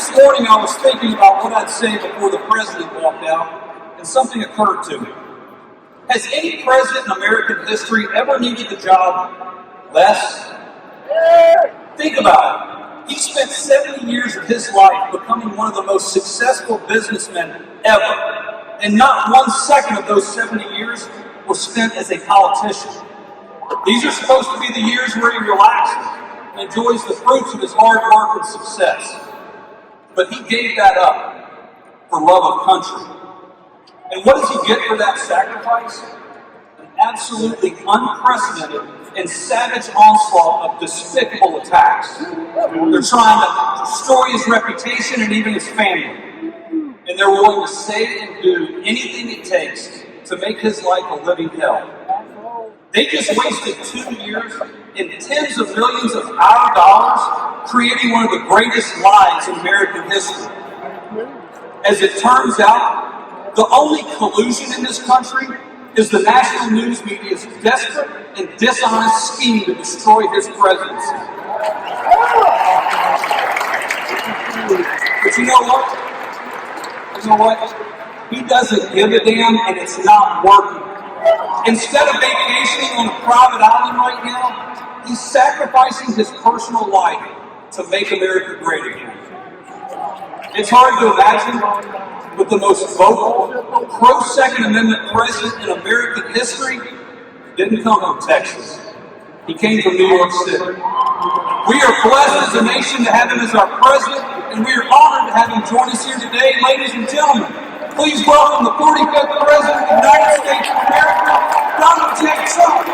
This morning I was thinking about what I'd say before the president walked out, and something occurred to me. Has any president in American history ever needed the job less? Think about it. He spent 70 years of his life becoming one of the most successful businessmen ever, and not 1 second of those 70 years was spent as a politician. These are supposed to be the years where he relaxes and enjoys the fruits of his hard work and success. But he gave that up for love of country. And what does he get for that sacrifice? An absolutely unprecedented and savage onslaught of despicable attacks. They're trying to destroy his reputation and even his family. And they're willing to say and do anything it takes to make his life a living hell. They just wasted 2 years and tens of millions of our dollars creating one of the greatest lies in American history. As it turns out, the only collusion in this country is the national news media's desperate and dishonest scheme to destroy his presidency. But you know what? You know what? He doesn't give a damn, and it's not working. Instead of vacationing on a private island right now, he's sacrificing his personal life to make America great again. It's hard to imagine, but the most vocal, pro-Second Amendment president in American history didn't come from Texas. He came from New York City. We are blessed as a nation to have him as our president, and we are honored to have him join us here today. Ladies and gentlemen, please welcome the 45th President of the United States of America, Donald J. Trump.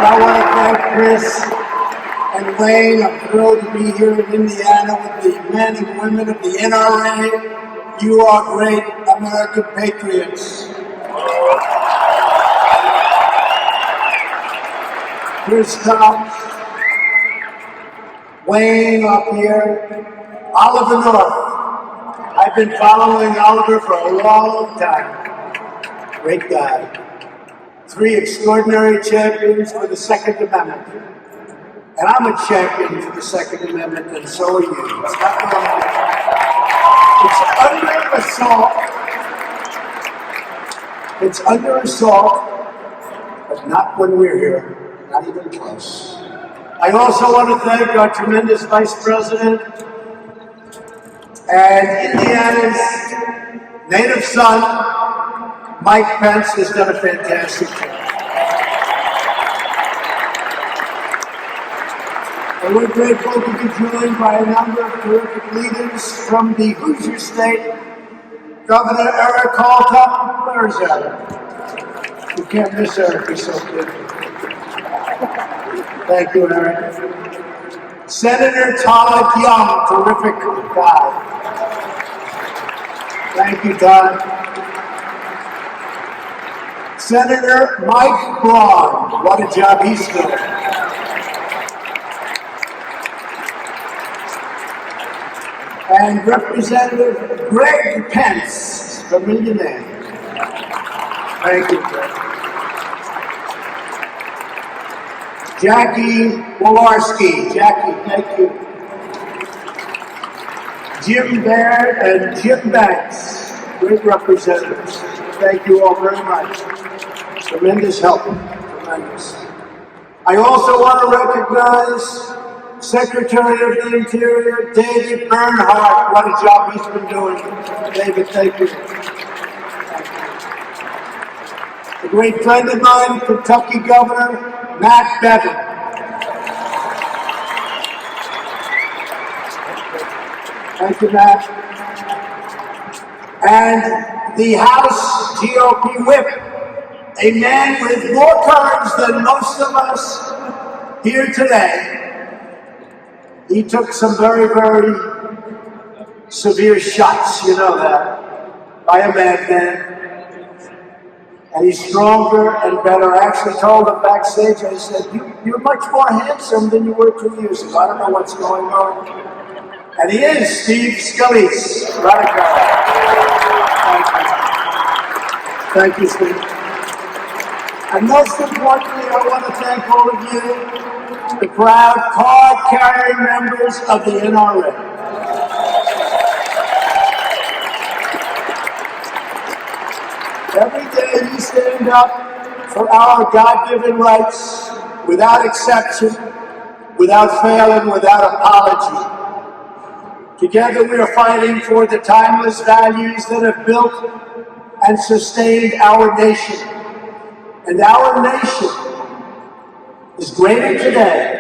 I want to thank Chris and Wayne. I'm thrilled to be here in Indiana with the men and women of the NRA. You are great American patriots. Chris Cox, Wayne up here, Oliver North. I've been following Oliver for a long time. Great guy. 3 extraordinary champions for the Second Amendment. And I'm a champion for the Second Amendment, and so are you. It's not going to It's under assault It's under assault, but not when we're here, not even close. I also want to thank our tremendous Vice President and Indiana's native son, Mike Pence, has done a fantastic job. And we're grateful to be joined by a number of terrific leaders from the Hoosier State. Governor Eric Holcomb, where's Eric? You can't miss Eric, he's so good. Thank you, Eric. Senator Todd Young, terrific guy. Thank you, Todd. Senator Mike Braun, what a job he's doing. And Representative Greg Pence from Indianapolis. Thank you, Greg. Jackie Wolarski. Jackie, thank you. Jim Baird and Jim Banks, great representatives. Thank you all very much. Tremendous help. Tremendous. I also want to recognize Secretary of the Interior, David Bernhardt. What a job he's been doing. David, thank you. A great friend of mine, Kentucky Governor Matt Bevin. Thank you, Matt. And the House GOP whip, a man with more courage than most of us here today. He took some very, very severe shots, you know that, by a madman. And he's stronger and better. I actually told him backstage, I said, you're much more handsome than you were 2 years ago. I don't know what's going on. And he is Steve Scalise. Radical. Thank you, Steve. And most importantly, I want to thank all of you, the proud card-carrying members of the NRA. Every day you stand up for our God-given rights without exception, without fail, and without apology. Together we are fighting for the timeless values that have built and sustained our nation. And our nation is greater today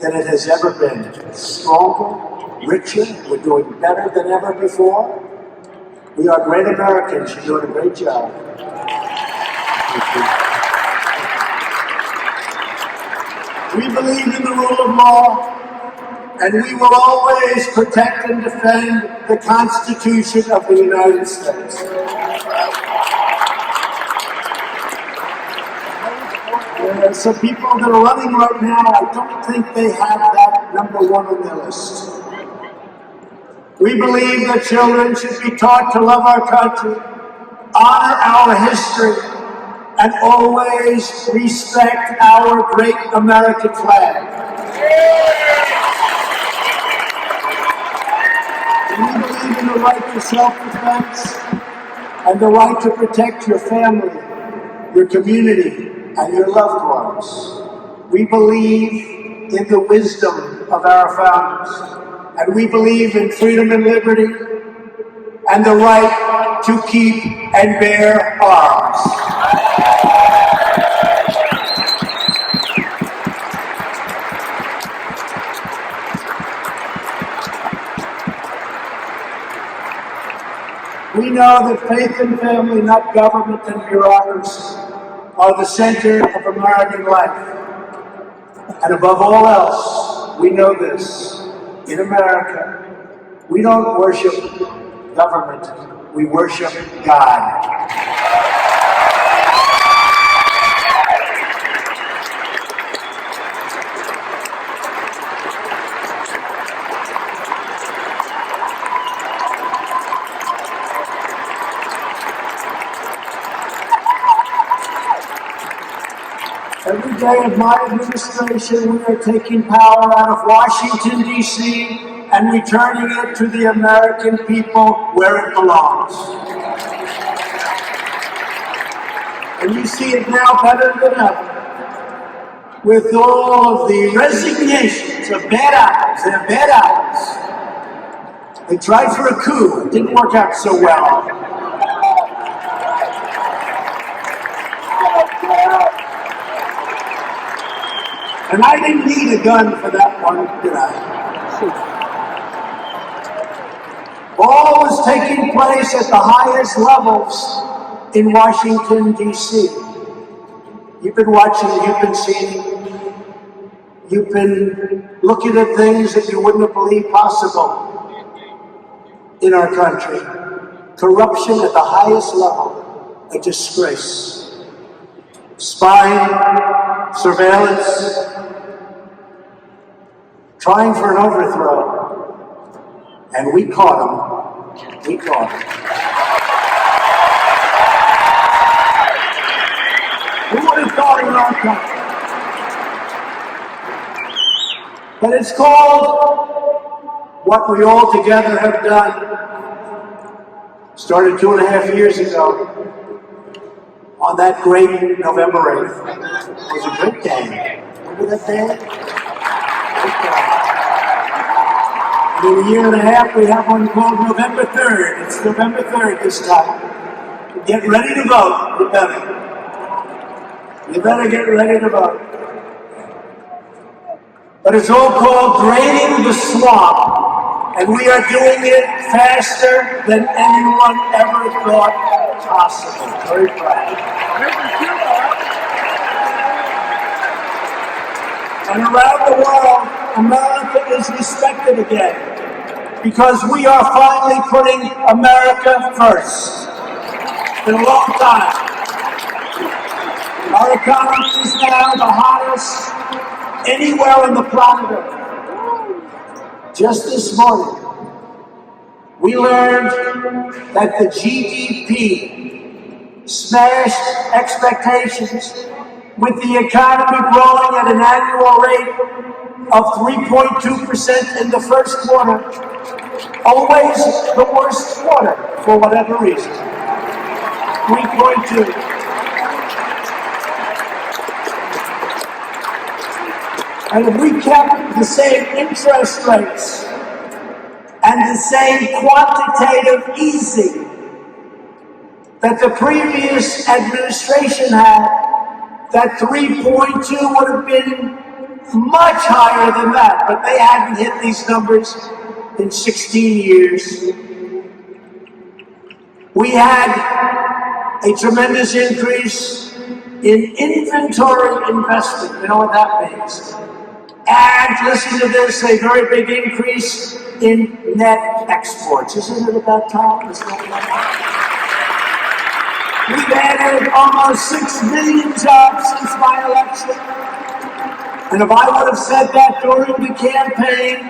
than it has ever been. It's stronger, richer, we're doing better than ever before. We are great Americans. You're doing a great job. We believe in the rule of law, and we will always protect and defend the Constitution of the United States. There are some people that are running right now, I don't think they have that number one on their list. We believe that children should be taught to love our country, honor our history, and always respect our great American flag. We believe in the right to self-defense and the right to protect your family, your community, and your loved ones. We believe in the wisdom of our founders. And we believe in freedom and liberty and the right to keep and bear arms. We know that faith and family, not government and bureaucracy, are the center of American life. And above all else, we know this. In America, we don't worship government, we worship God. Every day of my administration, we are taking power out of Washington, D.C., and returning it to the American people where it belongs. And you see it now better than ever. With all of the resignations of bad apples, they're bad apples. They tried for a coup, it didn't work out so well. And I didn't need a gun for that one, did I? All was taking place at the highest levels in Washington, D.C. You've been watching, you've been seeing, you've been looking at things that you wouldn't have believed possible in our country. Corruption at the highest level, a disgrace. Spying, surveillance, trying for an overthrow. And we caught him. We caught him. Who would have thought in our country? But it's called what we all together have done. Started 2.5 years ago on that great November 8th. It was a great day. Remember that day? Great day. In a year and a half, we have one called November 3rd. It's November 3rd this time. Get ready to vote. You better. You better get ready to vote. But it's all called draining the swamp, and we are doing it faster than anyone ever thought possible. Very proud. And around the world, America is respected again because we are finally putting America first. It's been a long time. Our economy is now the hottest anywhere on the planet Earth. Just this morning, we learned that the GDP smashed expectations with the economy growing at an annual rate of 3.2% in the first quarter, always the worst quarter for whatever reason. 3.2. And if we kept the same interest rates and the same quantitative easing that the previous administration had, that 3.2 would have been much higher than that, but they hadn't hit these numbers in 16 years. We had a tremendous increase in inventory investment. You know what that means? And listen to this, a very big increase in net exports. Isn't it about time? We've added almost 6 million jobs since my election. And if I would have said that during the campaign,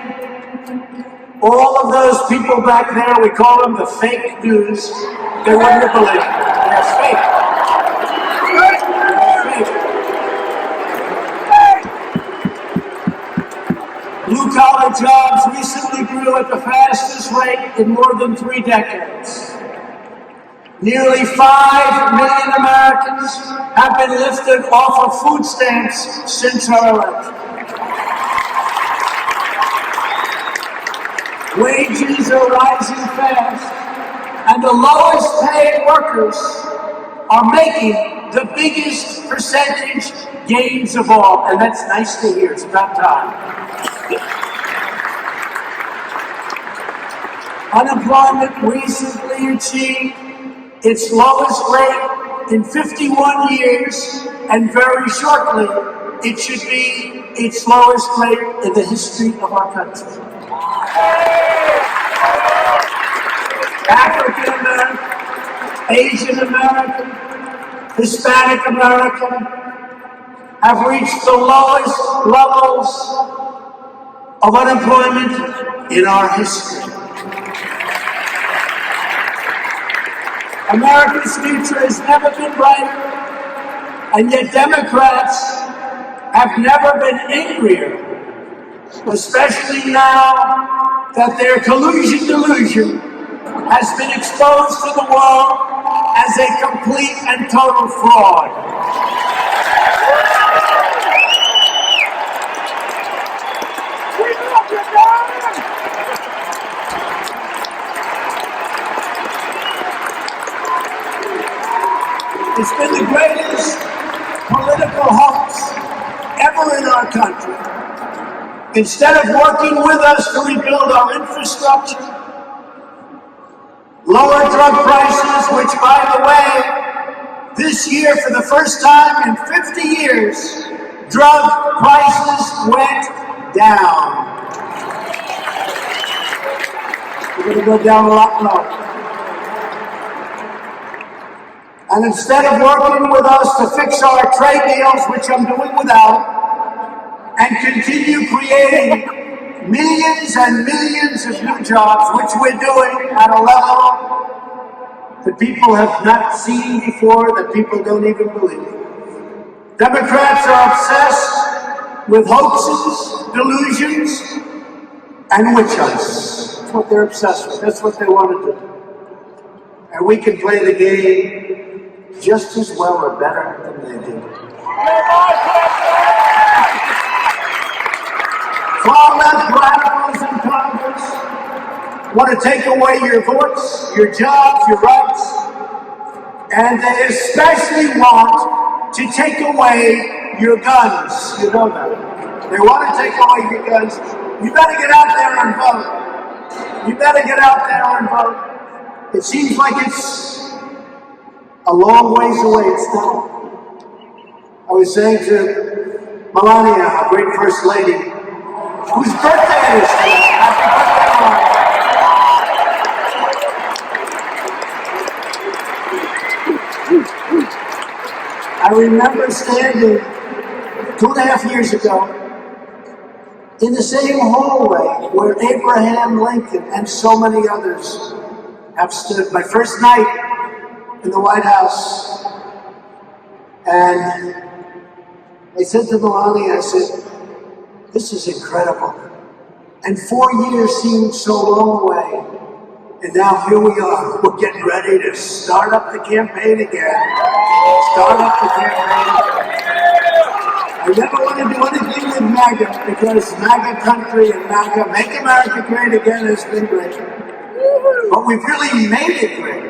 all of those people back there, we call them the fake news, they wouldn't have believed it. They're fake. They're fake. Blue-collar jobs recently grew at the fastest rate in more than 3 decades. Nearly 5 million Americans have been lifted off of food stamps since our election. Wages are rising fast, and the lowest paid workers are making the biggest percentage gains of all, and that's nice to hear. It's about time. Unemployment recently achieved its lowest rate in 51 years, and very shortly, it should be its lowest rate in the history of our country. African American, Asian American, Hispanic American have reached the lowest levels of unemployment in our history. America's future has never been brighter, and yet Democrats have never been angrier, especially now that their collusion delusion has been exposed to the world as a complete and total fraud. It's been the greatest political hoax ever in our country. Instead of working with us to rebuild our infrastructure, lower drug prices, which, by the way, this year, for the first time in 50 years, drug prices went down. We're going to go down a lot lower. And instead of working with us to fix our trade deals, which I'm doing without, and continue creating millions and millions of new jobs, which we're doing at a level that people have not seen before, that people don't even believe. Democrats are obsessed with hoaxes, delusions, and witch hunts. That's what they're obsessed with. That's what they want to do. And we can play the game just as well or better than they do. Far-left radicals in Congress want to take away your votes, your jobs, your rights, and they especially want to take away your guns. You know that. They want to take away your guns. You better get out there and vote. You better get out there and vote. It seems like it's a long ways away. It's not. I was saying to Melania, our great First Lady, whose birthday it is today. Happy birthday, Melania. I remember standing 2.5 years ago in the same hallway where Abraham Lincoln and so many others have stood. My first night in the White House, and I said to Melania, I said, this is incredible. And 4 years seemed so long away. And now here we are. We're getting ready to start up the campaign again. Start up the campaign again. I never want to do anything with MAGA because MAGA country and MAGA, Make America Great Again, has been great. But we've really made it great.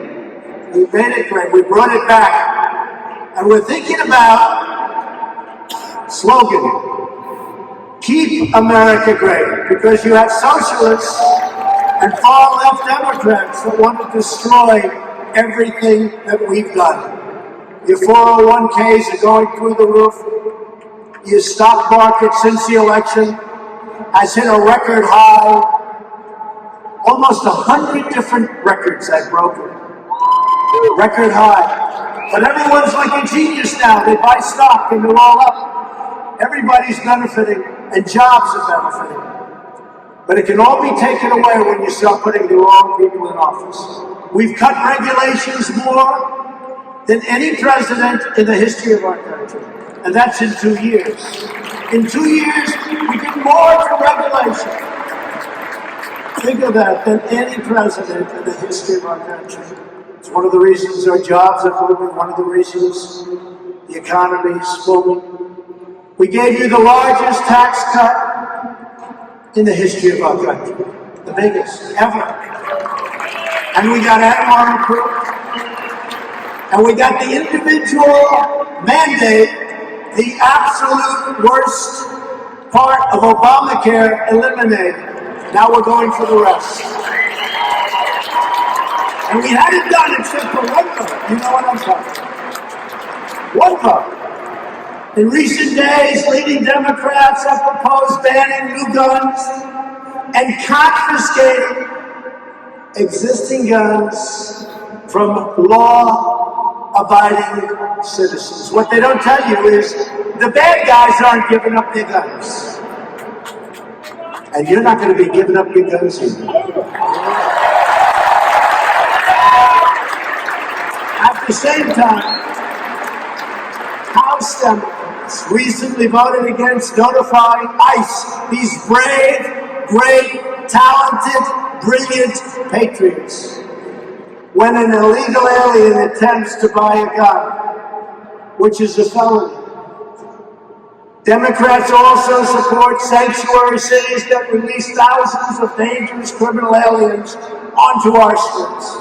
We've made it great. We brought it back. And we're thinking about slogan, keep America great, because you have socialists and far-left Democrats that want to destroy everything that we've done. Your 401ks are going through the roof. Your stock market since the election has hit a record high. Almost 100 different records I've broken. Record high. But everyone's like a genius now. They buy stock and they're all up. Everybody's benefiting and jobs are benefiting. But it can all be taken away when you start putting the wrong people in office. We've cut regulations more than any president in the history of our country. And that's in 2 years. In 2 years, we did more for regulation. Think of that, than any president in the history of our country. It's one of the reasons our jobs are booming, one of the reasons the economy is booming. We gave you the largest tax cut in the history of our country, the biggest ever. And we got NRA approved, and we got the individual mandate, the absolute worst part of Obamacare eliminated. Now we're going for the rest. And we hadn't done it except for one vote. You know what I'm talking about. One vote. In recent days, leading Democrats have proposed banning new guns and confiscating existing guns from law-abiding citizens. What they don't tell you is the bad guys aren't giving up their guns. And you're not going to be giving up your guns either. At the same time, House Democrats recently voted against notifying ICE, these brave, great, talented, brilliant patriots, when an illegal alien attempts to buy a gun, which is a felony. Democrats also support sanctuary cities that release thousands of dangerous criminal aliens onto our streets.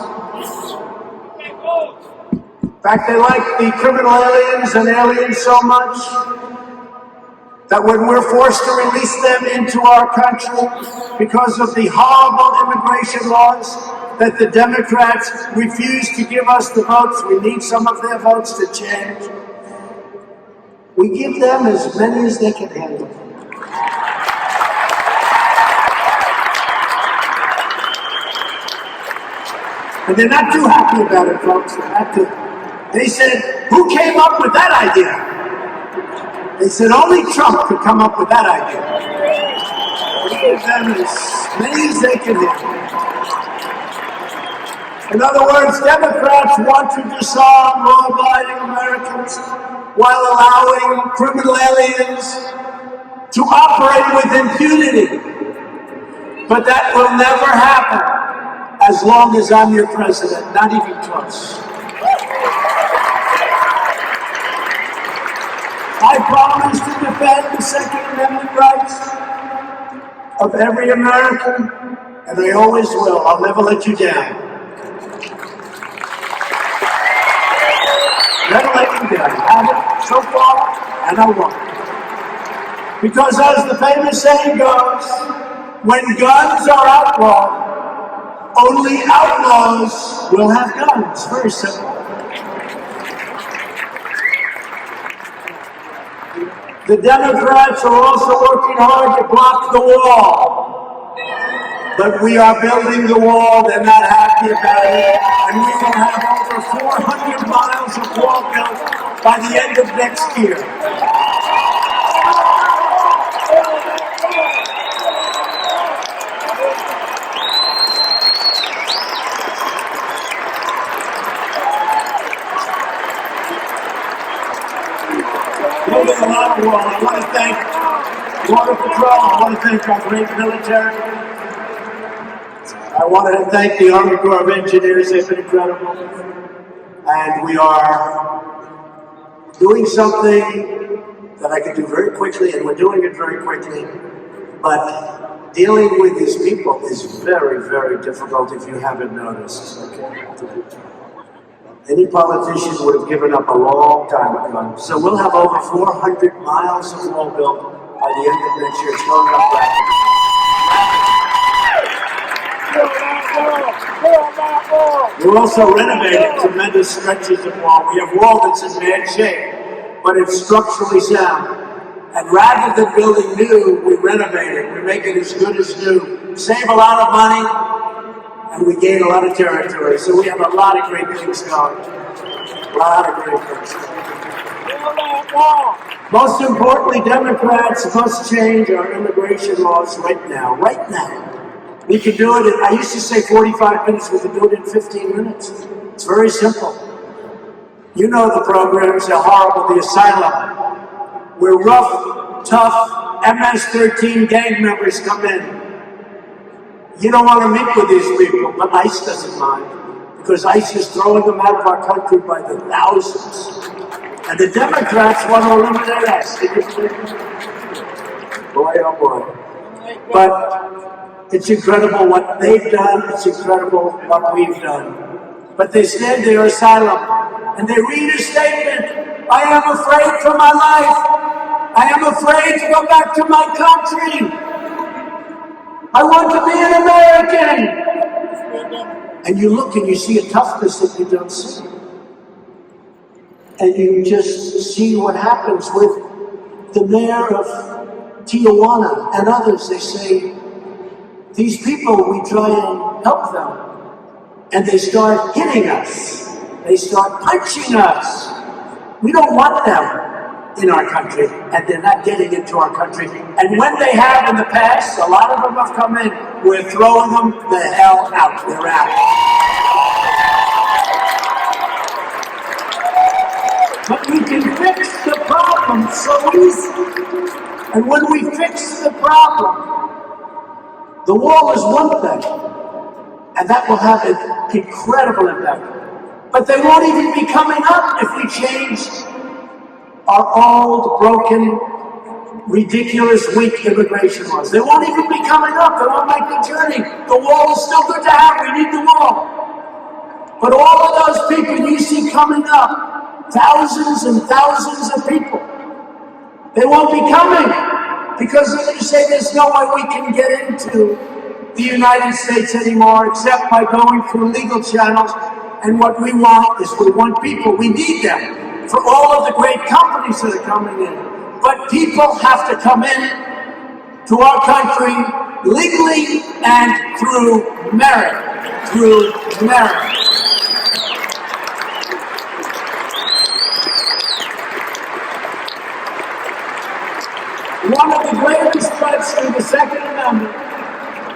In fact, they like the criminal aliens and aliens so much that when we're forced to release them into our country because of the horrible immigration laws that the Democrats refuse to give us the votes, we need some of their votes to change. We give them as many as they can handle. And they're not too happy about it, folks. They're not too. They said, who came up with that idea? They said only Trump could come up with that idea. We give them as many as they can handle. In other words, Democrats want to disarm law-abiding Americans while allowing criminal aliens to operate with impunity. But that will never happen as long as I'm your president, not even close. I promise to defend the Second Amendment rights of every American, and I always will. I'll never let you down. Never let you down. I haven't so far, and I won't. Because as the famous saying goes, when guns are outlawed, only outlaws will have guns. Very simple. The Democrats are also working hard to block the wall. But we are building the wall. They're not happy about it. And we will have over 400 miles of wall built by the end of next year. Building a lot of wall. I want to thank Border Patrol. I want to thank our great military. I want to thank the Army Corps of Engineers. They've been incredible. And we are doing something that I can do very quickly, and we're doing it very quickly. But dealing with these people is very, very difficult if you haven't noticed. Okay? Any politician would have given up a long time ago. So we'll have over 400 miles of wall built by the end of next year. It's going up rapidly. We're also renovating tremendous stretches of wall. We have wall that's in bad shape, but it's structurally sound. And rather than building new, we renovate it. We make it as good as new. Save a lot of money, and we gain a lot of territory. So we have a lot of great things going. A lot of great things going. Most importantly, Democrats must change our immigration laws right now. Right now. We can do it I used to say 45 minutes, we can do it in 15 minutes. It's very simple. You know the programs, they're horrible. The asylum, where rough, tough MS-13 gang members come in. You don't want to meet with these people, but ICE doesn't mind, because ICE is throwing them out of our country by the thousands. And the Democrats want to eliminate us. Boy, oh boy. But it's incredible what they've done. It's incredible what we've done. But they stand there asylum, and they read a statement. I am afraid for my life. I am afraid to go back to my country. I want to be an American. And you look and you see a toughness that you don't see. And you just see what happens with the mayor of Tijuana and others. They say, these people, we try and help them. And they start hitting us. They start punching us. We don't want them in our country, and they're not getting into our country. And when they have in the past, a lot of them have come in, we're throwing them the hell out. They're out. But we can fix the problem so easy. And when we fix the problem, the wall is one thing. And that will have an incredible impact. But they won't even be coming up if we change our old, broken, ridiculous, weak immigration laws. They won't even be coming up. They won't make the journey. The wall is still good to have. We need the wall. But all of those people you see coming up, thousands and thousands of people, they won't be coming because they're going to say there's no way we can get into the United States anymore except by going through legal channels. And what we want is we want people. We need them for all of the great companies that are coming in. But people have to come in to our country legally and through merit. Through merit. One of the greatest threats to the Second Amendment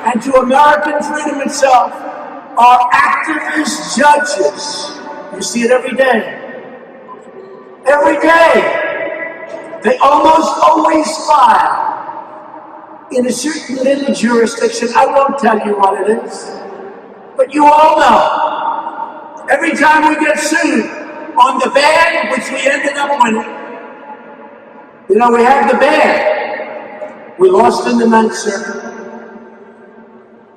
and to American freedom itself are activist judges. You see it every day. Every day. They almost always file in a certain little jurisdiction. I won't tell you what it is, but you all know. Every time we get sued on the ban, which we ended up winning, you know, we have the ban. We lost in the Ninth Circuit.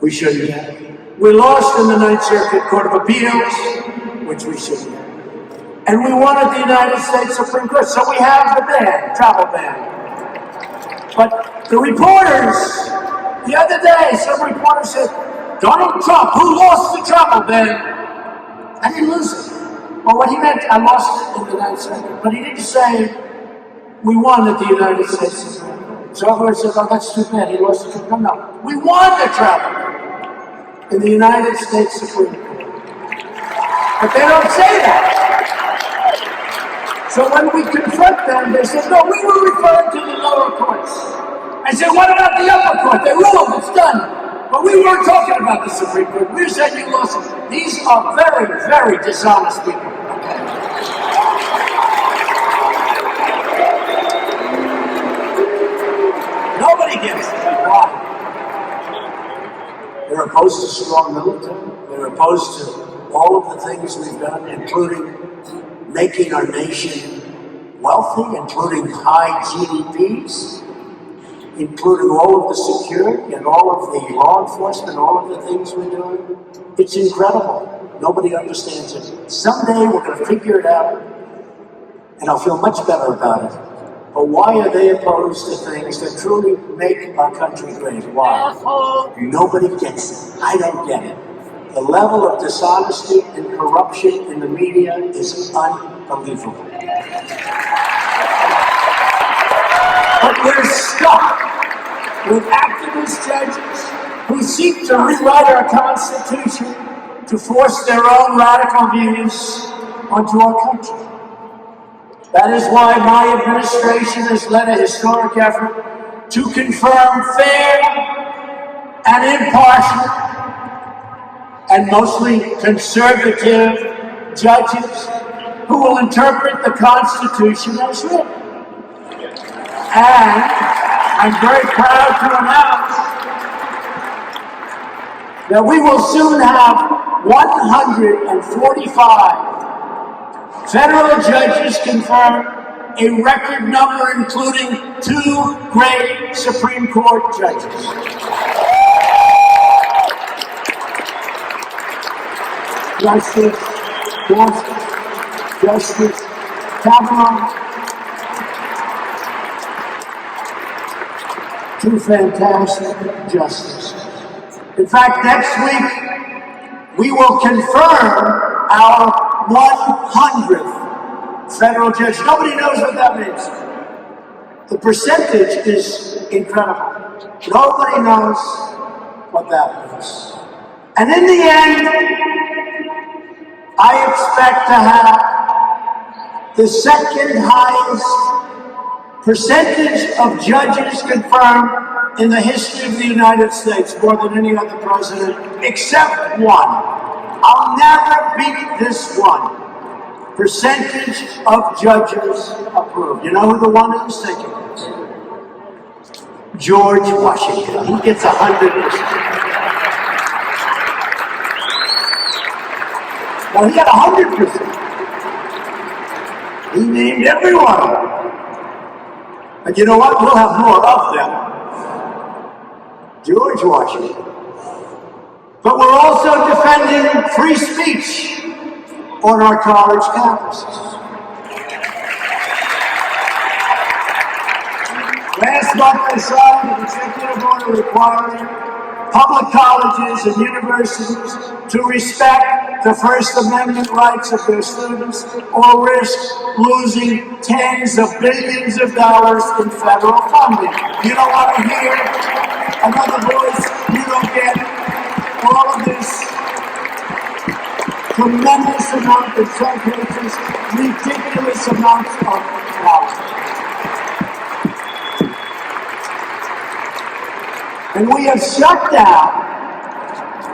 We shouldn't have. We lost in the Ninth Circuit Court of Appeals, which we shouldn't have. And we won at the United States Supreme Court. So we have the ban, travel ban. But the reporters, the other day, some reporter said, Donald Trump, who lost the travel ban? I didn't lose it. Well, what he meant, I lost it in the Ninth Circuit. But he didn't say, we won at the United States Supreme Court. So everyone says, oh, that's too bad, he lost the travel. No, we won the travel ban in the United States Supreme Court. But they don't say that. So when we confront them, they say, no, we were referring to the lower courts. I said, what about the upper court? They ruled, it's done. But we weren't talking about the Supreme Court. We said you lost it. These are very, very dishonest people. Nobody gives a why. They're opposed to strong military. They're opposed to all of the things we've done, including making our nation wealthy, including high GDPs, including all of the security and all of the law enforcement, all of the things we're doing. It's incredible. Nobody understands it. Someday we're going to figure it out, and I'll feel much better about it. But why are they opposed to things that truly make our country great? Why? Nobody gets it. I don't get it. The level of dishonesty and corruption in the media is unbelievable. But we're stuck with activist judges who seek to rewrite our Constitution to force their own radical views onto our country. That is why my administration has led a historic effort to confirm fair and impartial and mostly conservative judges who will interpret the Constitution as written. And I'm very proud to announce that we will soon have 145 federal judges confirmed, a record number including 2 great Supreme Court judges. Justice Kavanaugh, 2 fantastic justices. In fact, next week, we will confirm our 100th federal judge. Nobody knows what that means. The percentage is incredible. Nobody knows what that means. And in the end, I expect to have the second highest percentage of judges confirmed in the history of the United States, more than any other president, except one. I'll never beat this one. Percentage of judges approved. You know who the one is? Think of it. George Washington. He gets 100%. Now he got 100%. He named everyone. And you know what? We'll have more of them. George Washington. But we're also defending free speech on our college campuses. Last month I signed an executive order requiring public colleges and universities to respect the First Amendment rights of their students or risk losing tens of billions of dollars in federal funding. You don't want to hear another voice. You don't get all of this tremendous amount, in some cases, ridiculous amounts of power. And we have shut down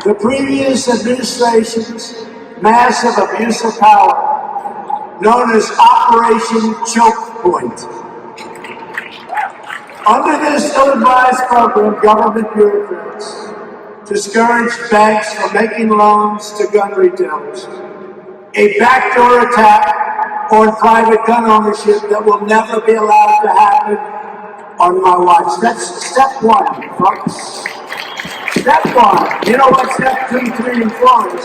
the previous administration's massive abuse of power, known as Operation Choke Point. Under this ill-advised program, government bureaucrats discouraged banks from making loans to gun retailers, a backdoor attack on private gun ownership that will never be allowed to happen on my watch. That's step one, folks. Step one. You know what step 2, 3, and 4 is?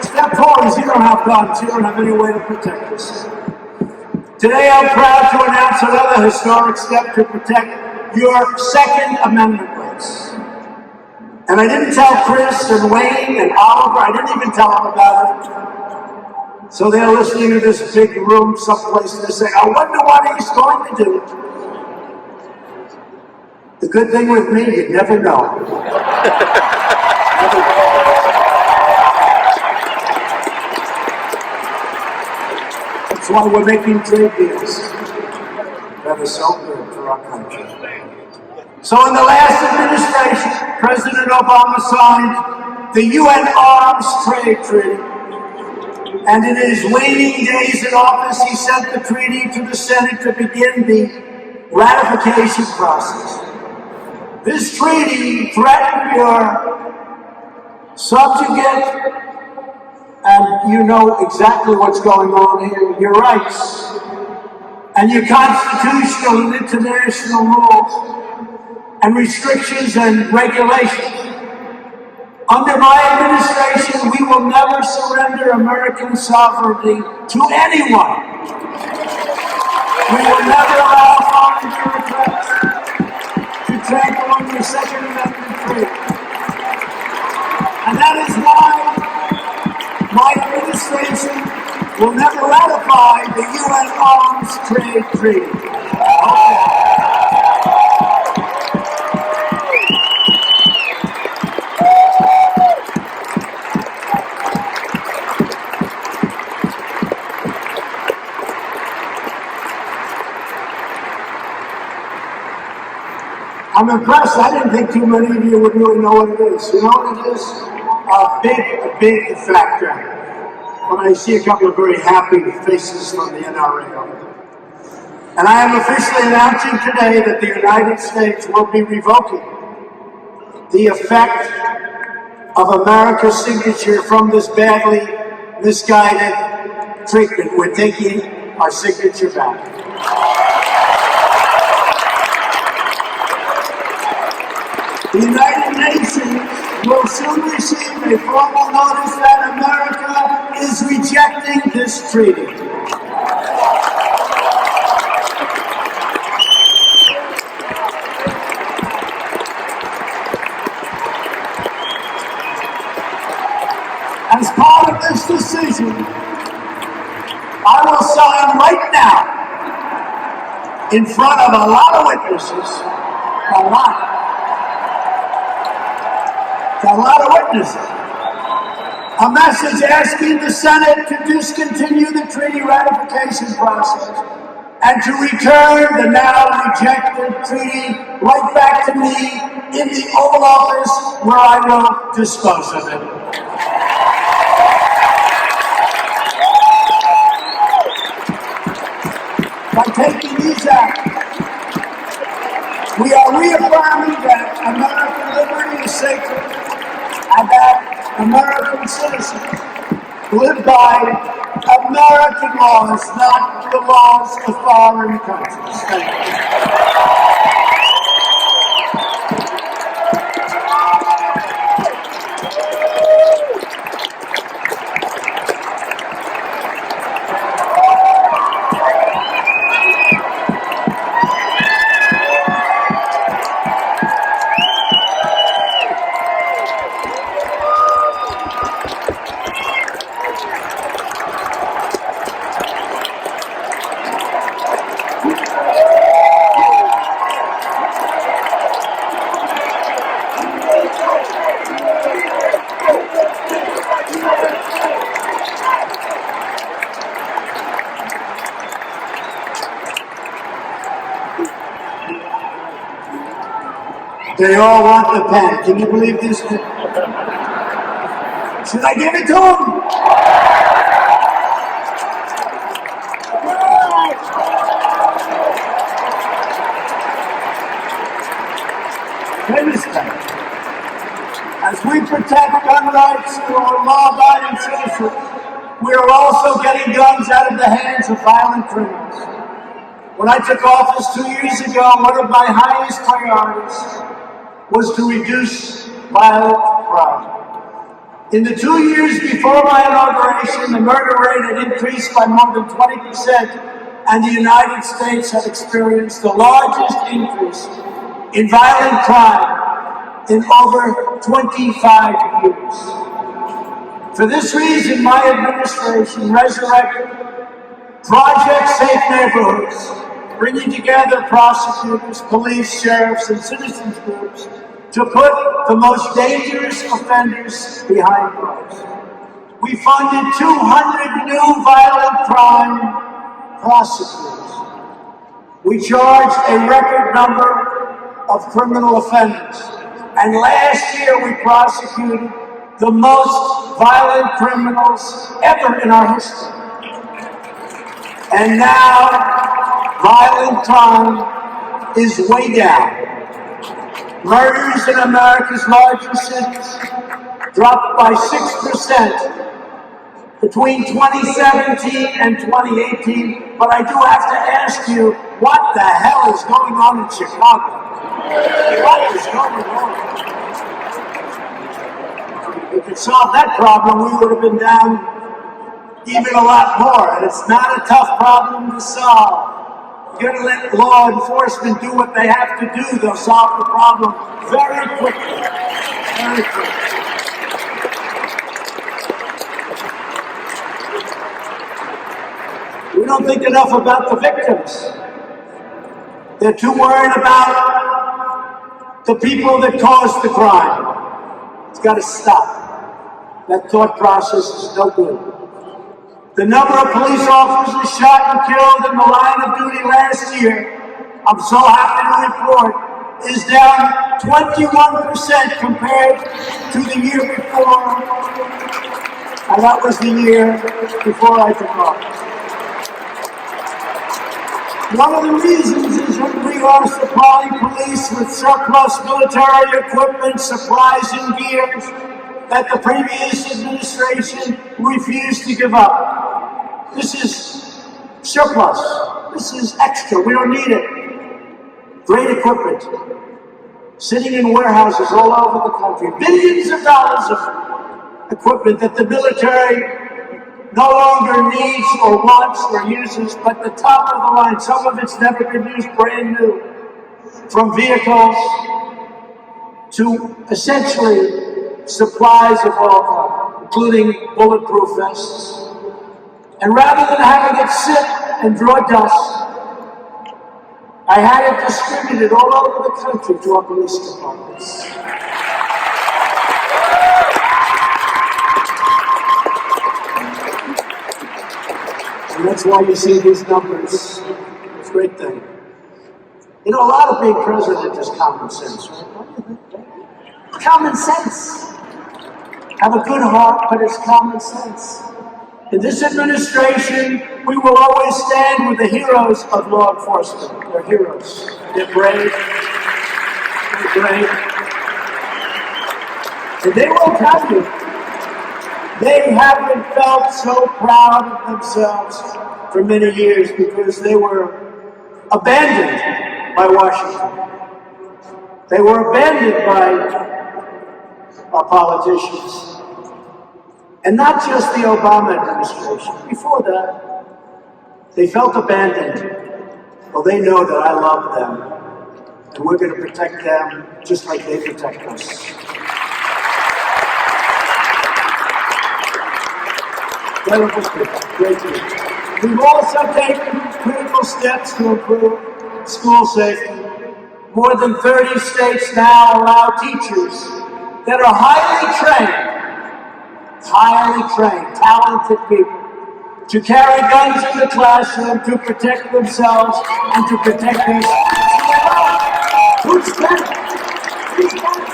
Step 4 is you don't have guns. You don't have any way to protect us. Today I'm proud to announce another historic step to protect your Second Amendment rights. And I didn't tell Chris and Wayne and Oliver, I didn't even tell them about it. So they're listening to this big room someplace and they're saying, I wonder what he's going to do. The good thing with me, you never know. That's why we're making trade deals that are so good for our country. So in the last administration, President Obama signed the UN Arms Trade Treaty. And in his waning days in office, he sent the treaty to the Senate to begin the ratification process. This treaty threatened your subjugate, and you know exactly what's going on here, your rights, and your constitutional and international rules, and restrictions and regulations. Under my administration, we will never surrender American sovereignty to anyone. We will never allow foreign bureaucrats to trample on your Second Amendment freedom. And that is why my administration will never ratify the UN Arms Trade Treaty. I'm impressed. I didn't think too many of you would really know what it is. You know what it is? A big factor. When I see a couple of very happy faces from the NRA over there. And I am officially announcing today that the United States will be revoking the effect of America's signature from this badly misguided treatment. We're taking our signature back. The United Nations will soon receive a formal notice that America is rejecting this treaty. As part of this decision, I will sign right now, in front of a lot of witnesses, a lot of witnesses, a message asking the Senate to discontinue the treaty ratification process and to return the now rejected treaty right back to me in the Oval Office where I will dispose of it. By taking these acts, we are reaffirming that American liberty is sacred and that American citizens live by American laws, not the laws of foreign countries. Thank you. They all want the pen. Can you believe this? Should I give it to them? As we protect gun rights for our law-abiding citizens, we are also getting guns out of the hands of violent criminals. When I took office 2 years ago, one of my highest priorities was to reduce violent crime. In the 2 years before my inauguration, the murder rate had increased by more than 20%, and the United States had experienced the largest increase in violent crime in over 25 years. For this reason, my administration resurrected Project Safe Neighborhoods, bringing together prosecutors, police, sheriffs, and citizens groups to put the most dangerous offenders behind bars. We funded 200 new violent crime prosecutors. We charged a record number of criminal offenders. And last year we prosecuted the most violent criminals ever in our history. And now violent crime is way down. Murders in America's largest cities dropped by 6% between 2017 and 2018. But I do have to ask you, what the hell is going on in Chicago? What is going on? If we could solve that problem, we would have been down even a lot more. And it's not a tough problem to solve. You're going to let law enforcement do what they have to do. They'll solve the problem very quickly. Very quickly. We don't think enough about the victims. They're too worried about the people that caused the crime. It's got to stop. That thought process is no good. The number of police officers shot and killed in the line of duty last year, I'm so happy to report, is down 21% compared to the year before. And that was the year before I took office. One of the reasons is that we are supplying police with surplus military equipment, supplies, and gears that the previous administration refused to give up. This is surplus. This is extra. We don't need it. Great equipment. Sitting in warehouses all over the country. Billions of dollars of equipment that the military no longer needs or wants or uses, but the top of the line. Some of it's never been used, brand new. From vehicles to essentially supplies of all kinds, including bulletproof vests. And rather than having it sit and draw dust, I had it distributed all over the country to our police departments. And that's why you see these numbers. It's a great thing. You know, a lot of being president is common sense, right? Common sense. Have a good heart, but it's common sense. In this administration, we will always stand with the heroes of law enforcement. They're heroes. They're brave. They're brave. And they will tell you They haven't felt so proud of themselves for many years because they were abandoned by Washington. They were abandoned by our politicians. And not just the Obama administration. Before that, they felt abandoned. Well, they know that I love them. And we're going to protect them just like they protect us. Great news. We've also taken critical steps to improve school safety. More than 30 states now allow teachers that are highly trained, talented people, to carry guns in the classroom to protect themselves and to protect their students. Who's better? Who's better?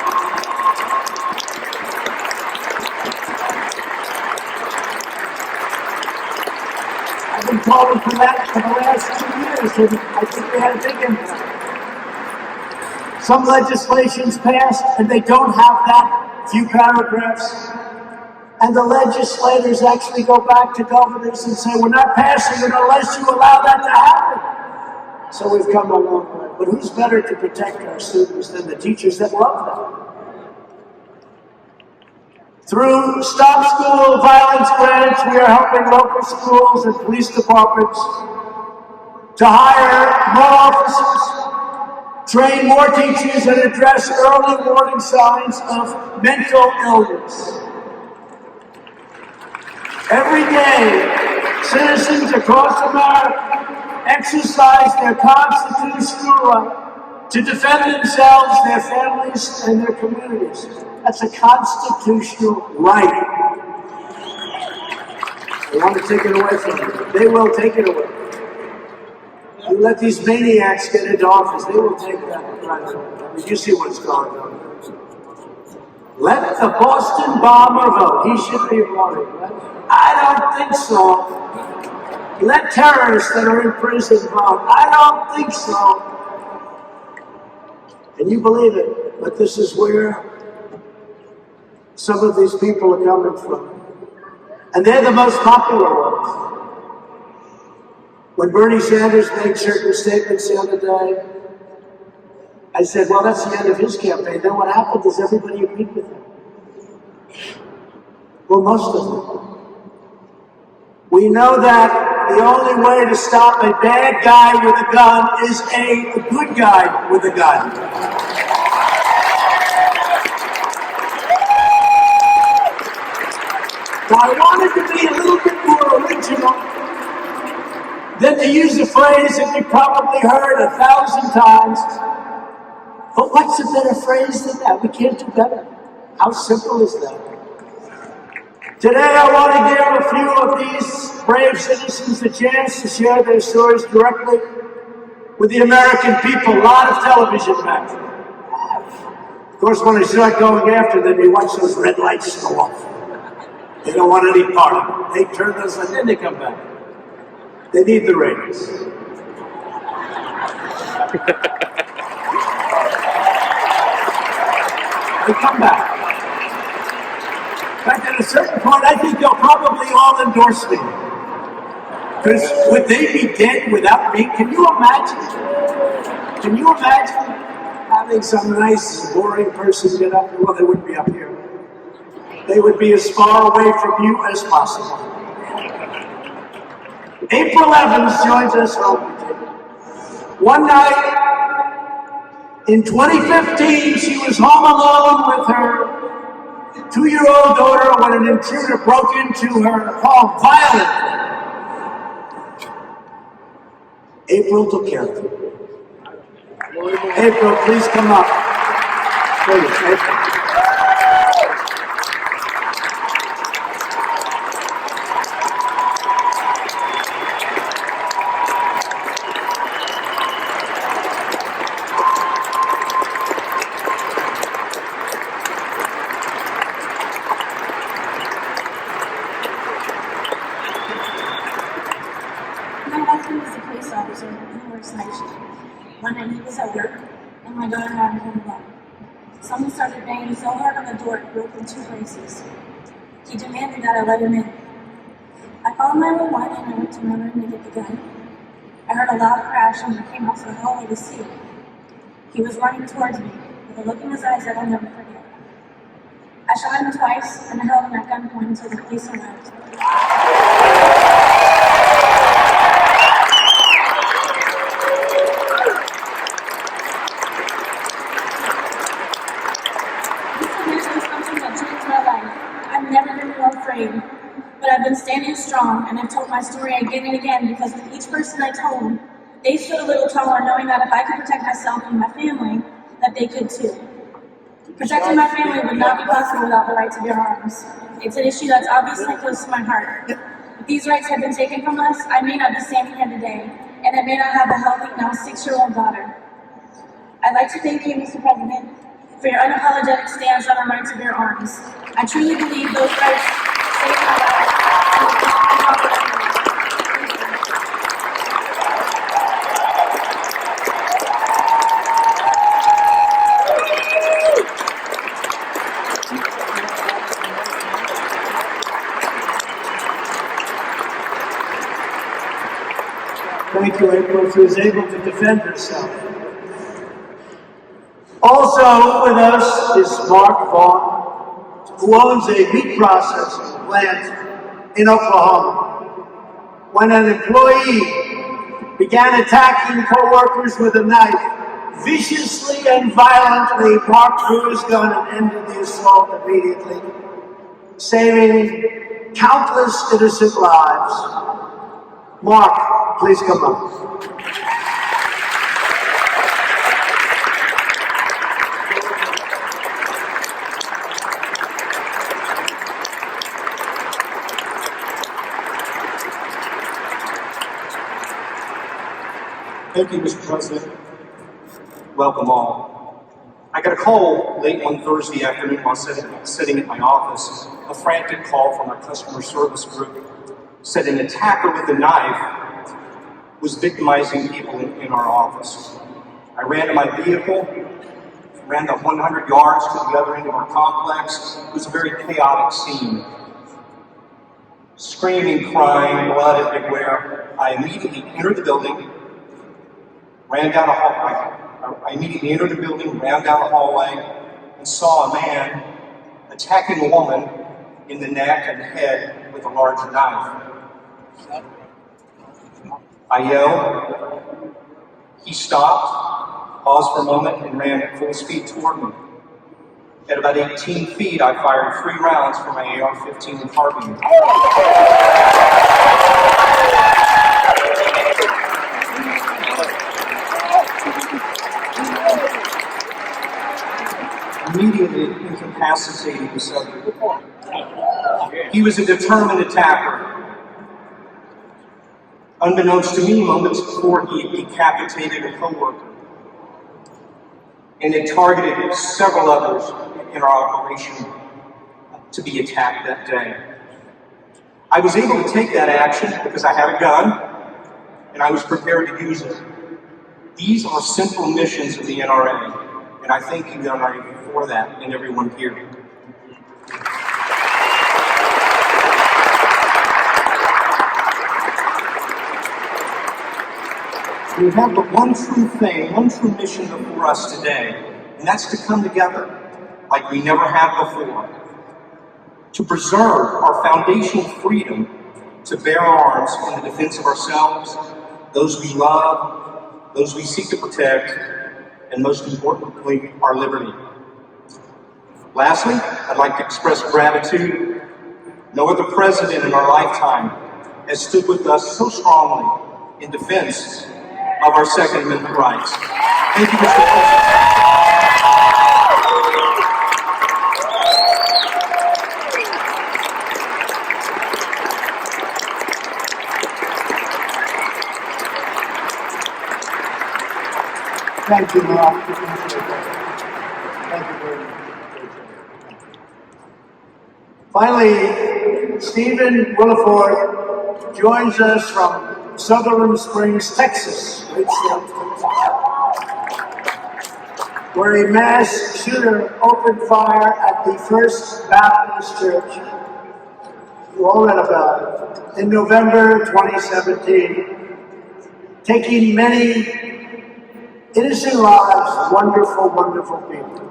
I've been calling for that for the last 2 years, and I think we had a big impact. Some legislation's passed, and they don't have that few paragraphs. And the legislators actually go back to governors and say, we're not passing it unless you allow that to happen. So we've come a long way. But who's better to protect our students than the teachers that love them? Through Stop School Violence grants, we are helping local schools and police departments to hire more officers, train more teachers, and address early warning signs of mental illness. Every day, citizens across America exercise their constitutional right to defend themselves, their families, and their communities. That's a constitutional right. They want to take it away from you. They will take it away. You let these maniacs get into office, they will take that right away. I mean, you see what's going on. Let the Boston bomber vote. He should be voting, right? I don't think so. Let terrorists that are in prison vote. I don't think so. And you believe it, but this is where some of these people are coming from. And they're the most popular ones. When Bernie Sanders made certain statements the other day, I said, well, that's the end of his campaign. Then what happened is everybody agreed with him. Well, most of them. We know that the only way to stop a bad guy with a gun is a good guy with a gun. Now, I wanted to be a little bit more original than to use a phrase that you've probably heard 1,000 times. But what's a better phrase than that? We can't do better. How simple is that? Today, I want to give a few of these brave citizens a chance to share their stories directly with the American people. A lot of television back then. Of course, when I start going after them, you watch those red lights go off. They don't want any part of it. They turn those and then they come back. They need the ratings. They come back. In fact, at a certain point, I think they'll probably all endorse me. Because would they be dead without me? Can you imagine? Can you imagine having some nice, boring person get up? Well, they wouldn't be up here. They would be as far away from you as possible. April Evans joins us home. One night in 2015, she was home alone with her 2-year-old daughter when an intruder broke into her home violently. April took care of her. April, please come up. Please, April. One night he was at work, and my daughter hadn't come back. Someone started banging so hard on the door it broke in 2 places. He He demanded that I let him in. I called 911 and I went to my room to get the gun. I heard a loud crash and I came out to the hallway to see. He was running towards me with a look in his eyes that I'll never forget. I shot him twice and I held him at gunpoint until the police arrived. This submission is something that changed my life. I've never been more afraid, but I've been standing strong and I've told my story again and again because with each person I told, they stood a little taller knowing that if I could protect myself and my family, that they could too. Protecting my family would not be possible without the right to bear arms. It's an issue that's obviously close to my heart. If these rights had been taken from us, I may not be standing here today, and I may not have a healthy, now 6-year-old daughter. I'd like to thank you, Mr. President, for your unapologetic stance on our right to bear arms. I truly believe those rights saved my life. Thank you, April. She was able to defend herself. Also with us is Mark Vaughn, who owns a meat processing plant in Oklahoma. When an employee began attacking co-workers with a knife, viciously and violently, Mark drew his gun and ended the assault immediately, saving countless innocent lives. Mark, please come up. Thank you, Mr. President. Welcome all. I got a call late one Thursday afternoon while sitting at my office. A frantic call from our customer service group said an attacker with a knife was victimizing people in our office. I ran to my vehicle, ran the 100 yards to the other end of our complex. It was a very chaotic scene. Screaming, crying, blood everywhere. I immediately entered the building, ran down a hallway. I immediately entered the building, ran down the hallway, and saw a man attacking a woman in the neck and head with a large knife. I yelled. He stopped, paused for a moment, and ran at full speed toward me. At about 18 feet, I fired 3 rounds from my AR-15 carbine. Immediately incapacitated the subject. He was a determined attacker. Unbeknownst to me, moments before, he had decapitated a coworker and had targeted several others in our operation to be attacked that day. I was able to take that action because I had a gun and I was prepared to use it. These are simple missions of the NRA, and I thank you, NRA, for that and everyone here. We have but one true thing, one true mission before us today, and that's to come together like we never have before, to preserve our foundational freedom to bear arms in the defense of ourselves, those we love, those we seek to protect, and most importantly, our liberty. Lastly, I'd like to express gratitude. No other president in our lifetime has stood with us so strongly in defense of our Second Amendment rights. Thank you, Mr. President. Thank you, Mark. Thank you very much. Finally, Stephen Williford joins us from Sutherland Springs, Texas, where a mass shooter opened fire at the First Baptist Church you all read about it, in November 2017, taking many innocent lives, wonderful, wonderful people.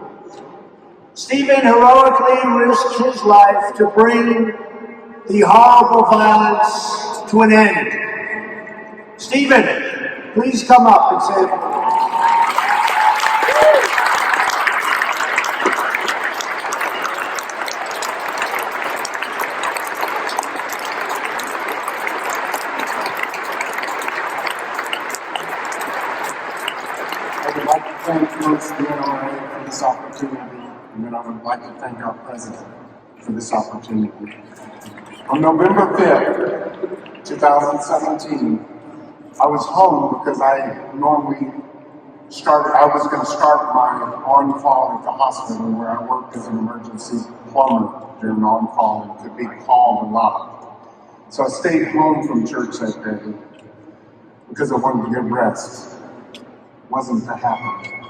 Stephen heroically risked his life to bring the horrible violence to an end. Stephen, please come up and say hello. I would like to thank first the NRA for this opportunity, and then I would like to thank our president for this opportunity. On November 5th, 2017, I was home because I was going to start my on-call at the hospital where I worked as an emergency plumber during on-call and could be called a lot. So I stayed home from church that day because I wanted to get rest. Wasn't to happen.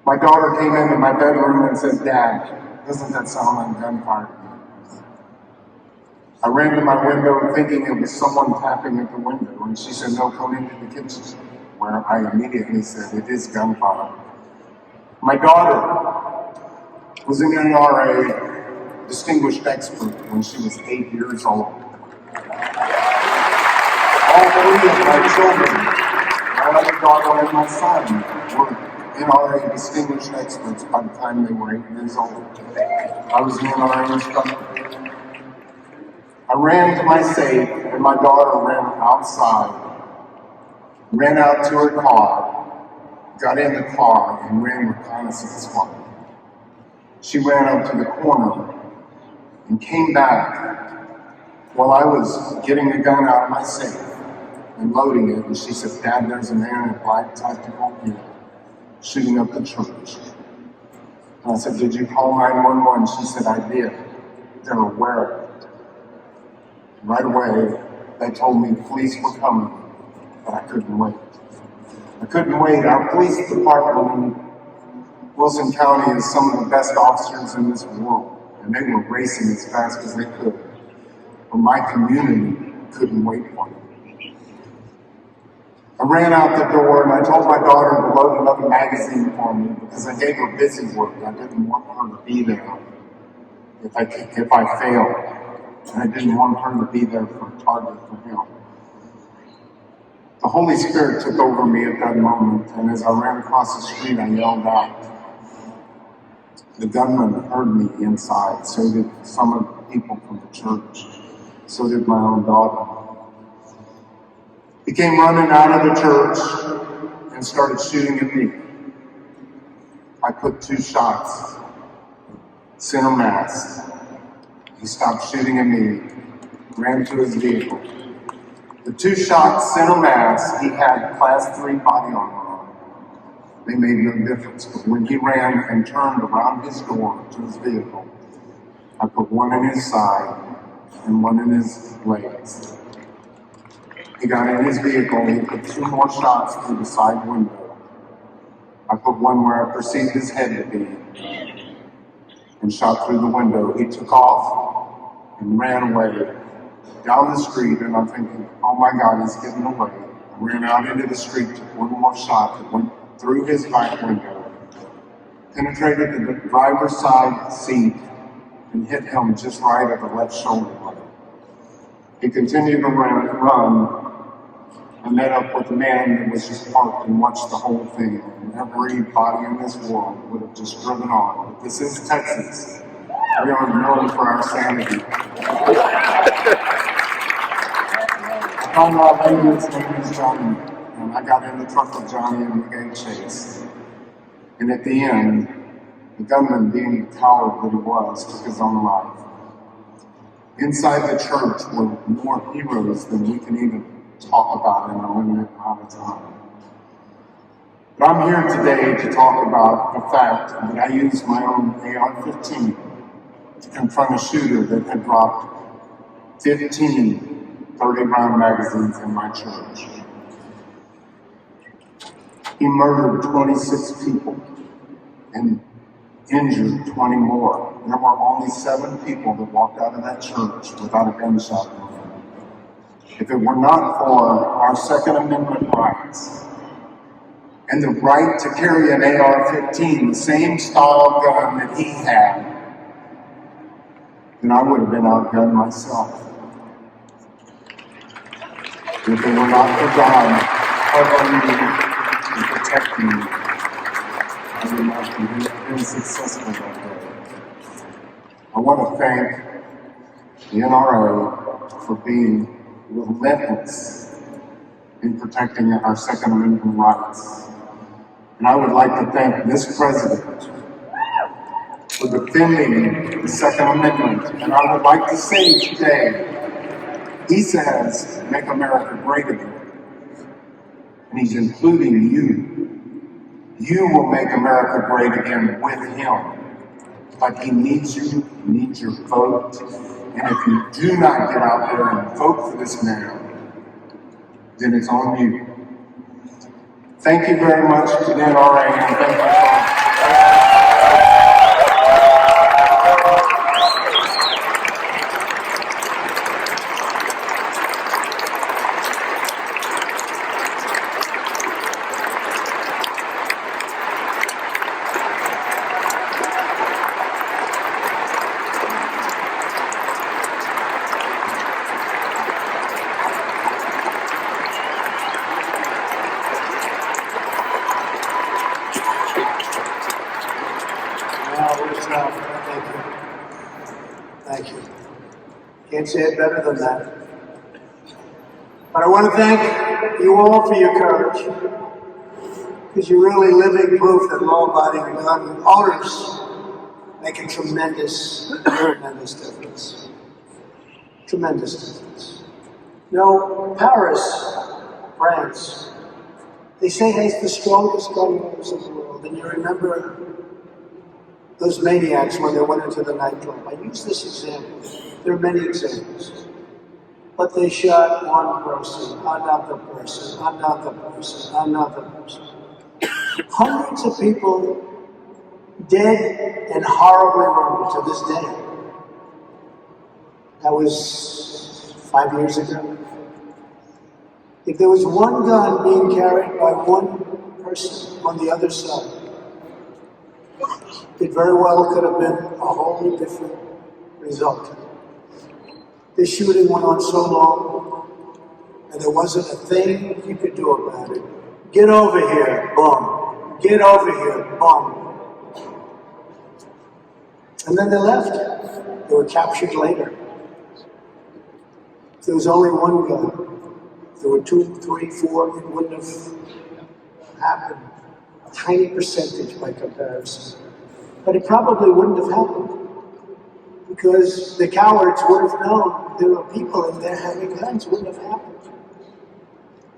My daughter came into my bedroom and said, "Dad, doesn't that sound like gunfire?" I ran to my window thinking it was someone tapping at the window, and she said, "No, come into the kitchen," where I immediately said, "It is gunfire." My daughter was an NRA distinguished expert when she was 8 years old. All three of my children, my other daughter and my son, were NRA distinguished experts by the time they were 8 years old. I was an NRA instructor. I ran to my safe, and my daughter ran outside, ran out to her car, got in the car, and ran reconnaissance flight. She ran up to the corner and came back while I was getting the gun out of my safe and loading it, and she said, "Dad, there's a man in black tactical gear shooting up the church." And I said, "Did you call 911? She said, "I did. They're aware of it." Right away, they told me police were coming, but I couldn't wait. I couldn't wait. Our police department in Wilson County is some of the best officers in this world, and they were racing as fast as they could. But my community couldn't wait for them. I ran out the door and I told my daughter to load another magazine for me because I gave her busy work. I didn't want her to be there if I failed. And I didn't want her to be there for a target for him. The Holy Spirit took over me at that moment, and as I ran across the street, I yelled out. The gunman heard me inside, so did some of the people from the church, so did my own daughter. He came running out of the church and started shooting at me. I put 2 shots, center mass. He stopped shooting at me, ran to his vehicle. The 2 shots, center mass, he had class 3 body armor on. They made no difference, but when he ran and turned around his door to his vehicle, I put 1 in his side and 1 in his legs. He got in his vehicle, he put 2 more shots through the side window. I put 1 where I perceived his head to be, and shot through the window. He took off and ran away down the street, and I'm thinking, oh my God, he's getting away. I ran out into the street, took 1 more shot that went through his back window, penetrated the driver's side seat, and hit him just right at the left shoulder blade. He continued to run. I met up with a man that was just parked and watched the whole thing. And everybody in this world would have just driven on. But this is Texas. We are known for our sanity. I found out later his name is Johnny, and I got in the truck with Johnny and we gave chase. And at the end, the gunman, being the coward that he was, took his own life. Inside the church were more heroes than we can even talk about in a limited amount of time. But I'm here today to talk about the fact that I used my own AR-15 to confront a shooter that had dropped 15 30-round magazines in my church. He murdered 26 people and injured 20 more there were only 7 people that walked out of that church without a gunshot wound. If it were not for our Second Amendment rights and the right to carry an AR-15, the same style gun that he had, then I would have been outgunned myself. If it were not for God covering me and protecting me, I would not have been successful that day. I want to thank the NRA for being relentless in protecting our Second Amendment rights. And I would like to thank this president for defending the Second Amendment. And I would like to say today, he says, make America great again. And he's including you. You will make America great again with him. But he needs you, he needs your vote. And if you do not get out there and vote for this man, then it's on you. Thank you very much to the NRA, and thank you for Thank you. Can't say it better than that. But I want to thank you all for your courage, because you're really living proof that law-abiding gun owners make a tremendous difference. Tremendous difference. You know, Paris, France, they say has the strongest gun owners in the world, and you remember those maniacs when they went into the nightclub. I use this example. There are many examples. But they shot one person, another person, another person, another person. Hundreds of people dead and horribly wounded to this day. That was 5 years ago. If there was one gun being carried by one person on the other side, it very well could have been a wholly different result. The shooting went on so long, and there wasn't a thing you could do about it. Get over here, boom. Get over here, boom. And then they left. They were captured later. If there was only one gun, if there were 2, 3, 4, it wouldn't have happened. A tiny percentage by comparison. But it probably wouldn't have happened, because the cowards would have known there were people in there having guns. It wouldn't have happened.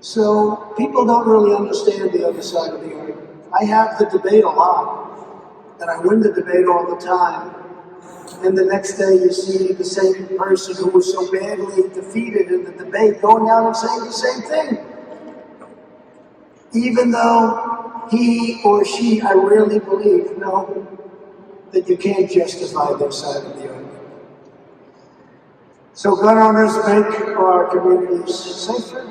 So people don't really understand the other side of the argument. I have the debate a lot, and I win the debate all the time. And the next day you see the same person who was so badly defeated in the debate going out and saying the same thing. Even though he or she, I really believe, know that you can't justify their side of the argument. So gun owners make our communities safer,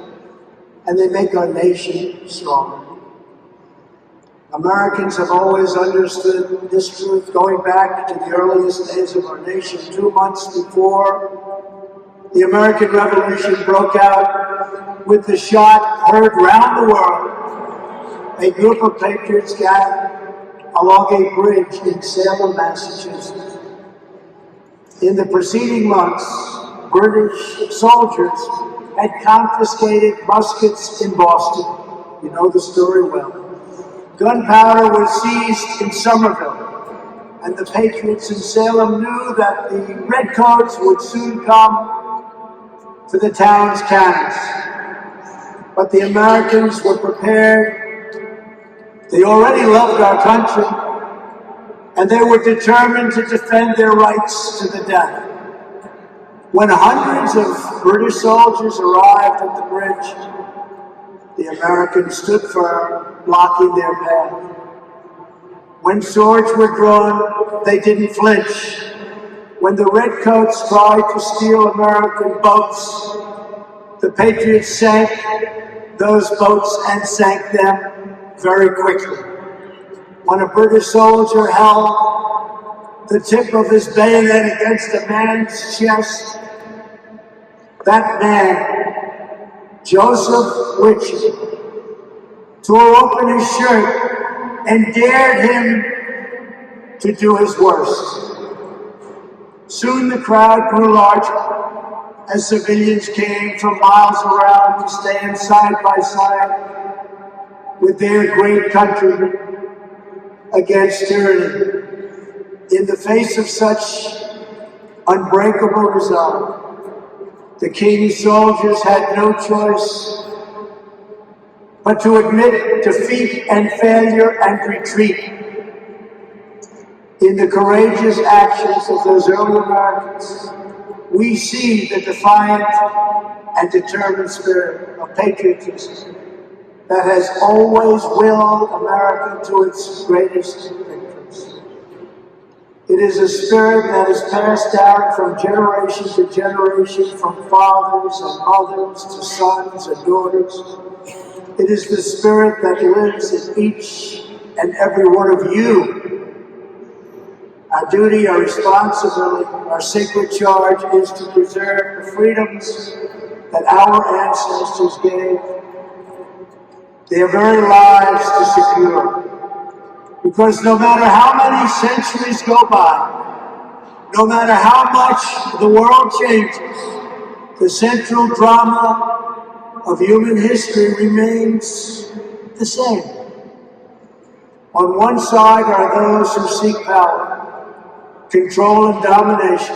and they make our nation stronger. Americans have always understood this truth going back to the earliest days of our nation. 2 months before the American Revolution broke out, with the shot heard round the world, a group of patriots gathered along a bridge in Salem, Massachusetts. In the preceding months, British soldiers had confiscated muskets in Boston. You know the story well. Gunpowder was seized in Somerville, and the patriots in Salem knew that the redcoats would soon come to the town's cannons. But the Americans were prepared. They already loved our country, and they were determined to defend their rights to the death. When hundreds of British soldiers arrived at the bridge, the Americans stood firm, blocking their path. When swords were drawn, they didn't flinch. when the redcoats tried to steal American boats, the Patriots sank those boats and sank them very quickly. When a British soldier held the tip of his bayonet against a man's chest, that man, Joseph Ritchie, tore open his shirt and dared him to do his worst. Soon the crowd grew larger as civilians came from miles around to stand side by side with their great countrymen against tyranny. In the face of such unbreakable resolve, the king's soldiers had no choice but to admit defeat and failure and retreat. In the courageous actions of those early Americans, we see the defiant and determined spirit of patriotism that has always willed America to its greatest victories. It is a spirit that is passed down from generation to generation, from fathers and mothers to sons and daughters. It is the spirit that lives in each and every one of you. Our duty, our responsibility, our sacred charge is to preserve the freedoms that our ancestors gave their very lives to secure. Because no matter how many centuries go by, no matter how much the world changes, the central drama of human history remains the same. On one side are those who seek power, control and domination.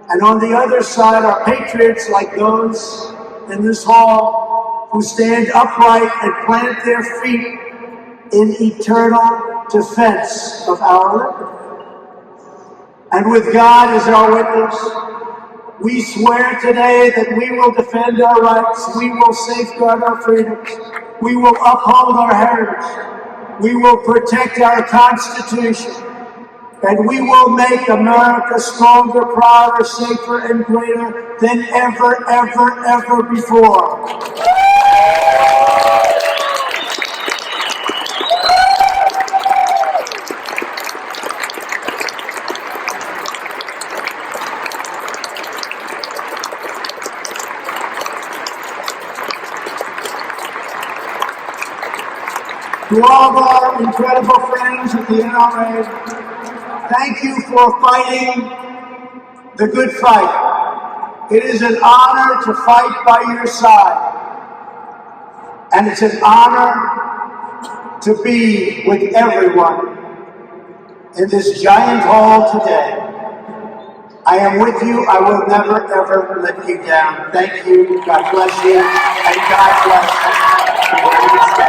And on the other side are patriots like those in this hall who stand upright and plant their feet in eternal defense of our liberty. And with God as our witness, we swear today that we will defend our rights, we will safeguard our freedoms, we will uphold our heritage, we will protect our Constitution, and we will make America stronger, prouder, safer, and greater than ever, ever, ever before. To all of our incredible friends at the NRA, thank you for fighting the good fight. It is an honor to fight by your side. And it's an honor to be with everyone in this giant hall today. I am with you. I will never, ever let you down. Thank you. God bless you. And God bless you.